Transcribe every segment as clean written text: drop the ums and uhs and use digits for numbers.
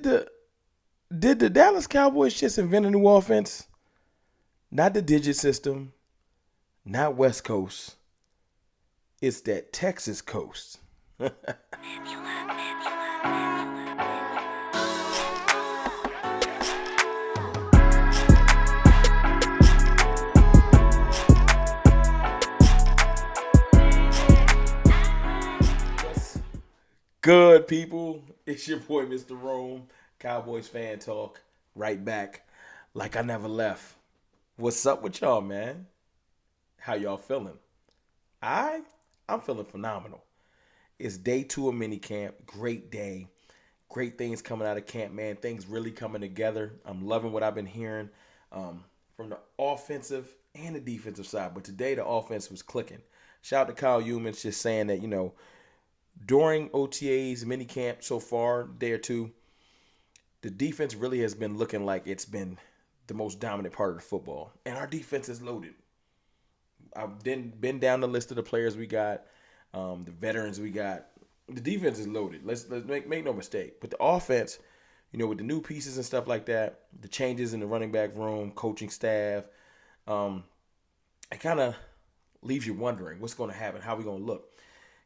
Did the Dallas Cowboys just invent a new offense? Not the digit system, not West Coast. It's that Texas coast. Good people, it's your boy Mr. Rome, Cowboys fan talk, right back, like I never left. What's up with y'all, man? How y'all feeling? I, I'm feeling phenomenal. It's day 2 of minicamp. Great day, great things coming out of camp, man. Things really coming together. I'm loving what I've been hearing from the offensive and the defensive side. But today the offense was clicking. Shout out to Kyle Humans just saying that during OTAs, minicamp so far, day or two, the defense really has been looking like it's been the most dominant part of the football. And our defense is loaded. I've been down the list of the players we got, the veterans we got. The defense is loaded. Let's make no mistake. But the offense, with the new pieces and stuff like that, the changes in the running back room, coaching staff, it kind of leaves you wondering what's going to happen, how we going to look.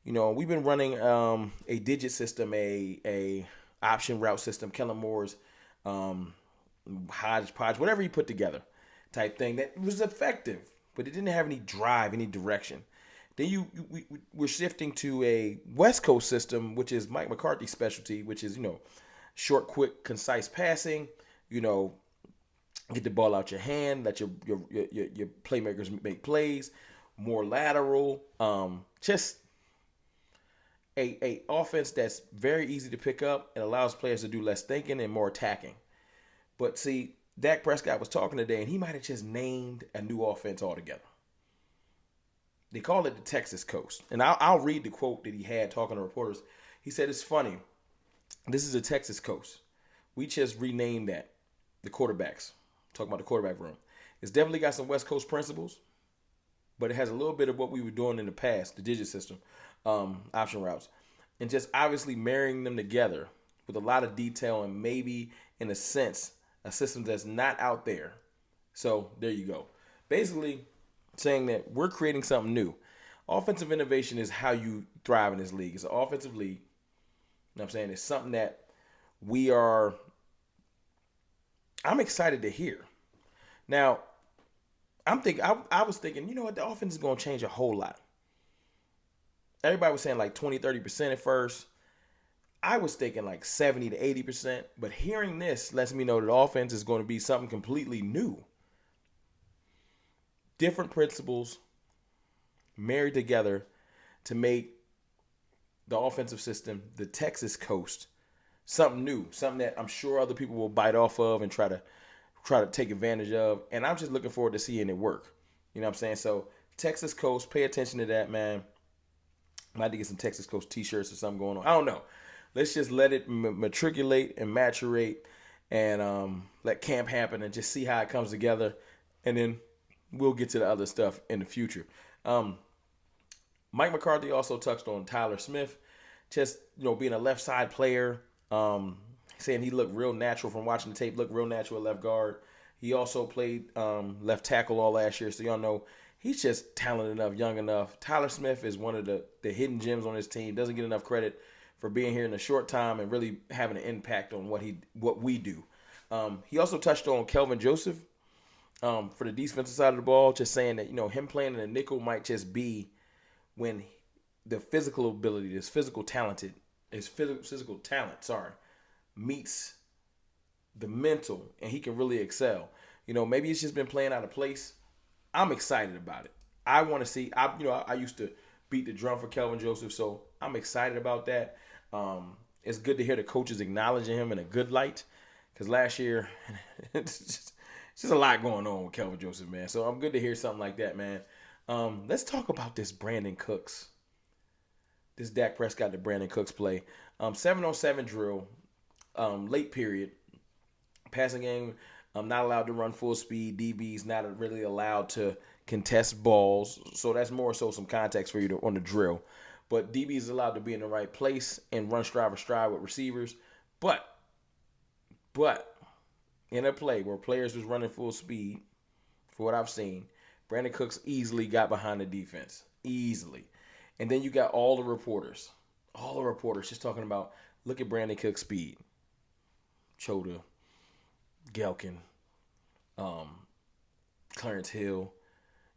We've been running a digit system, a option route system, Kellen Moore's hodgepodge, whatever he put together type thing that was effective, but it didn't have any drive, any direction. Then we're shifting to a West Coast system, which is Mike McCarthy's specialty, which is, short, quick, concise passing, get the ball out your hand, let your playmakers make plays, more lateral, just a offense that's very easy to pick up and allows players to do less thinking and more attacking. But see, Dak Prescott was talking today, and he might have just named a new offense altogether. They call it the Texas Coast. And I'll read the quote that he had talking to reporters. He said, "It's funny. This is the Texas Coast. We just renamed that, the quarterbacks. Talking about the quarterback room. It's definitely got some West Coast principles, but it has a little bit of what we were doing in the past, the digit system, option routes, and just obviously marrying them together with a lot of detail and maybe, in a sense, a system that's not out there." So there you go. Basically saying that we're creating something new. Offensive innovation is how you thrive in this league. It's an offensive league. You know what I'm saying? It's something that I'm excited to hear. Now, I was thinking, the offense is going to change a whole lot. Everybody was saying like 20, 30% at first. I was thinking like 70 to 80%. But hearing this lets me know that the offense is going to be something completely new. Different principles married together to make the offensive system, the Texas Coast, something new. Something that I'm sure other people will bite off of and try to take advantage of. And I'm just looking forward to seeing it work. You know what I'm saying? So Texas Coast, pay attention to that, man. I might have to get some Texas Coast t-shirts or something going on. I don't know. Let's just let it matriculate and maturate and let camp happen and just see how it comes together. And then we'll get to the other stuff in the future. Mike McCarthy also touched on Tyler Smith, just, being a left side player, saying he looked real natural from watching the tape, looked real natural at left guard. He also played left tackle all last year, so y'all know he's just talented enough, young enough. Tyler Smith is one of the hidden gems on his team. Doesn't get enough credit for being here in a short time and really having an impact on what we do. He also touched on Kelvin Joseph for the defensive side of the ball, just saying that him playing in a nickel might just be when the physical ability, his physical talent, meets the mental, and he can really excel. Maybe it's just been playing out of place. I'm excited about it. I want to see. I used to beat the drum for Kelvin Joseph, so I'm excited about that. It's good to hear the coaches acknowledging him in a good light, because last year it's just a lot going on with Kelvin Joseph, man. So I'm good to hear something like that, man. Let's talk about this Brandin Cooks. This Dak Prescott to Brandin Cooks play. 7-on-7 drill, late period. Passing game, not allowed to run full speed. DB's not really allowed to contest balls. So that's more so some context for you on the drill. But DB is allowed to be in the right place and run stride for stride with receivers. But But in a play where players was running full speed, for what I've seen, Brandin Cooks easily got behind the defense. Easily. And then you got all the reporters. All the reporters just talking about, look at Brandin Cooks' speed. Chota, Gelkin, um, Clarence Hill,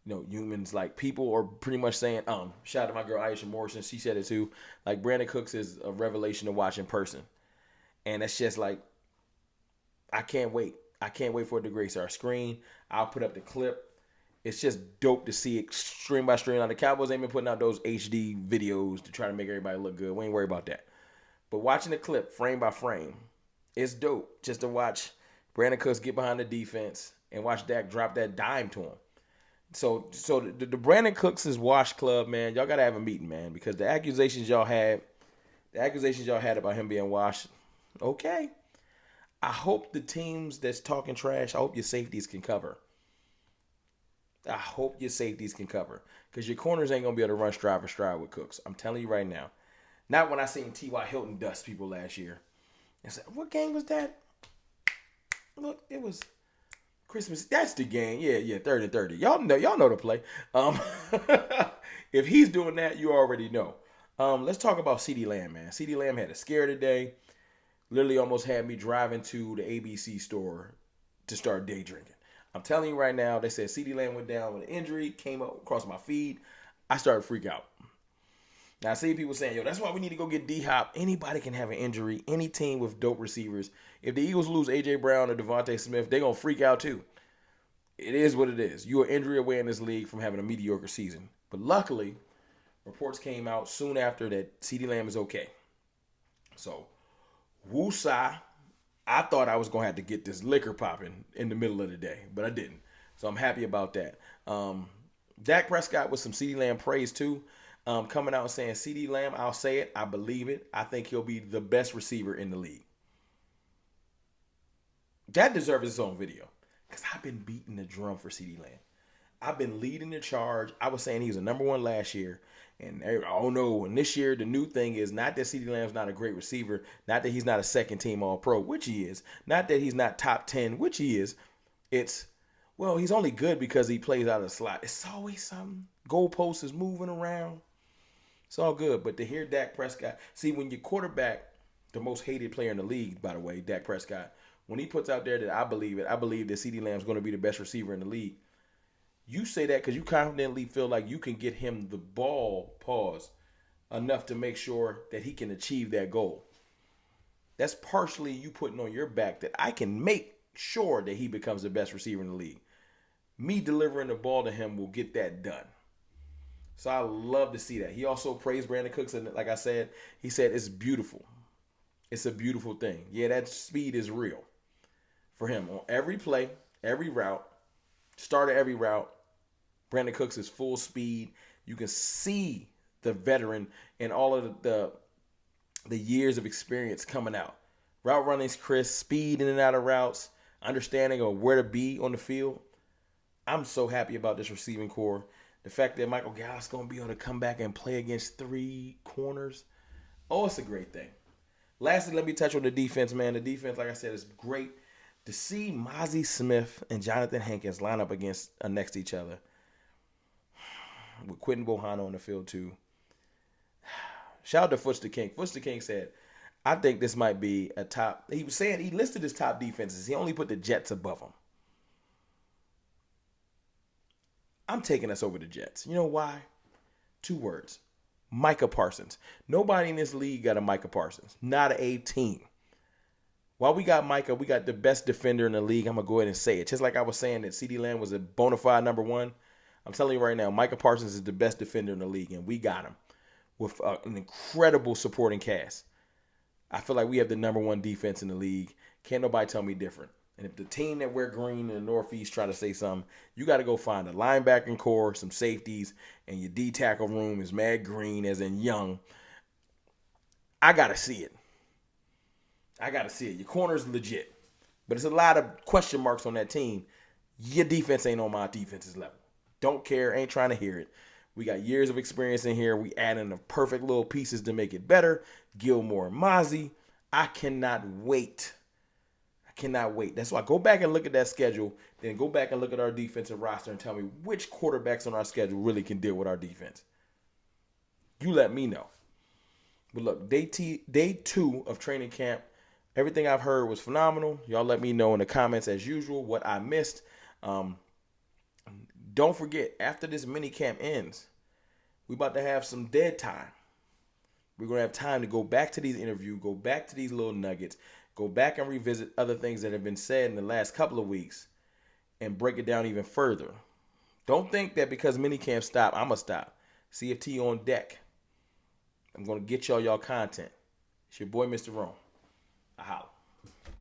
humans, like, people are pretty much saying, shout out to my girl Aisha Morrison, she said it too, like, Brandin Cooks is a revelation to watch in person. And it's just like, I can't wait. I can't wait for it to grace our screen. I'll put up the clip. It's just dope to see it stream by stream. Now, the Cowboys ain't been putting out those HD videos to try to make everybody look good. We ain't worried about that. But watching the clip frame by frame, it's dope just to watch Brandin Cooks get behind the defense and watch Dak drop that dime to him. So the Brandin Cooks' Wash Club, man, y'all got to have a meeting, man, because the accusations y'all had about him being washed, okay. I hope the teams that's talking trash, I hope your safeties can cover. Because your corners ain't going to be able to run stride for stride with Cooks. I'm telling you right now. Not when I seen T.Y. Hilton dust people last year. I said, what game was that? Look, it was Christmas. That's the game. Yeah, 30-30. Y'all know the play. If he's doing that, you already know. Let's talk about CeeDee Lamb, man. CeeDee Lamb had a scare today. Literally almost had me driving to the ABC store to start day drinking. I'm telling you right now, they said CeeDee Lamb went down with an injury, came up across my feed. I started to freak out. Now, I see people saying, that's why we need to go get D-Hop. Anybody can have an injury. Any team with dope receivers. If the Eagles lose A.J. Brown or Devontae Smith, they're going to freak out too. It is what it is. You are injury away in this league from having a mediocre season. But luckily, reports came out soon after that CeeDee Lamb is okay. So, woosah. I thought I was going to have to get this liquor popping in the middle of the day, but I didn't. So I'm happy about that. Dak Prescott with some CeeDee Lamb praise too. Coming out and saying, CeeDee Lamb, I'll say it, I believe it. I think he'll be the best receiver in the league. That deserves its own video. Because I've been beating the drum for CeeDee Lamb. I've been leading the charge. I was saying he was a number one last year. And oh no, and this year the new thing is not that CeeDee Lamb's not a great receiver, not that he's not a second team All-Pro, which he is, not that he's not top 10, which he is. It's, well, he's only good because he plays out of the slot. It's always something. Goalpost is moving around. It's all good. But to hear Dak Prescott, see, when your quarterback, the most hated player in the league, by the way, Dak Prescott, when he puts out there that I believe that CeeDee Lamb's going to be the best receiver in the league, you say that because you confidently feel like you can get him the ball, enough to make sure that he can achieve that goal. That's partially you putting on your back that I can make sure that he becomes the best receiver in the league. Me delivering the ball to him will get that done. So I love to see that. He also praised Brandin Cooks, and like I said, he said it's beautiful. It's a beautiful thing. Yeah, that speed is real for him. On every play, every route, start of every route, Brandin Cooks is full speed. You can see the veteran and all of the years of experience coming out. Route running's crisp, speed in and out of routes, understanding of where to be on the field. I'm so happy about this receiving core. The fact that Michael Gallup's going to be able to come back and play against three corners. Oh, it's a great thing. Lastly, let me touch on the defense, man. The defense, like I said, is great. To see Mozzie Smith and Jonathan Hankins line up next to each other, with Quentin Bohanna on the field too. Shout out to Foots the King. Foots the King said, I think this might be a top. He was saying he listed his top defenses. He only put the Jets above them. I'm taking us over the Jets. You know why? 2 words. Micah Parsons. Nobody in this league got a Micah Parsons. Not a team. While we got Micah, we got the best defender in the league. I'm going to go ahead and say it. Just like I was saying that CeeDee Lamb was a bona fide number 1. I'm telling you right now, Micah Parsons is the best defender in the league, and we got him with an incredible supporting cast. I feel like we have the number 1 defense in the league. Can't nobody tell me different. And if the team that wear green in the Northeast try to say something, you got to go find a linebacking core, some safeties, and your D-tackle room is mad green, as in young. I got to see it. Your corner's legit. But it's a lot of question marks on that team. Your defense ain't on my defense's level. Don't care, ain't trying to hear it. We got years of experience in here. We add in the perfect little pieces to make it better. Gilmore, Mozzie. I cannot wait cannot wait. That's why go back and look at that schedule. Then go back and look at our defensive roster and tell me which quarterbacks on our schedule really can deal with our defense. You let me know. But look, day 2 of training camp, everything I've heard was phenomenal. Y'all let me know in the comments as usual what I missed. Don't forget, after this mini camp ends, we about to have some dead time. We're going to have time to go back to these interviews, go back to these little nuggets, go back and revisit other things that have been said in the last couple of weeks and break it down even further. Don't think that because minicamp stop, I'm going to stop. CFT on deck. I'm going to get y'all content. It's your boy, Mr. Rome. I holla.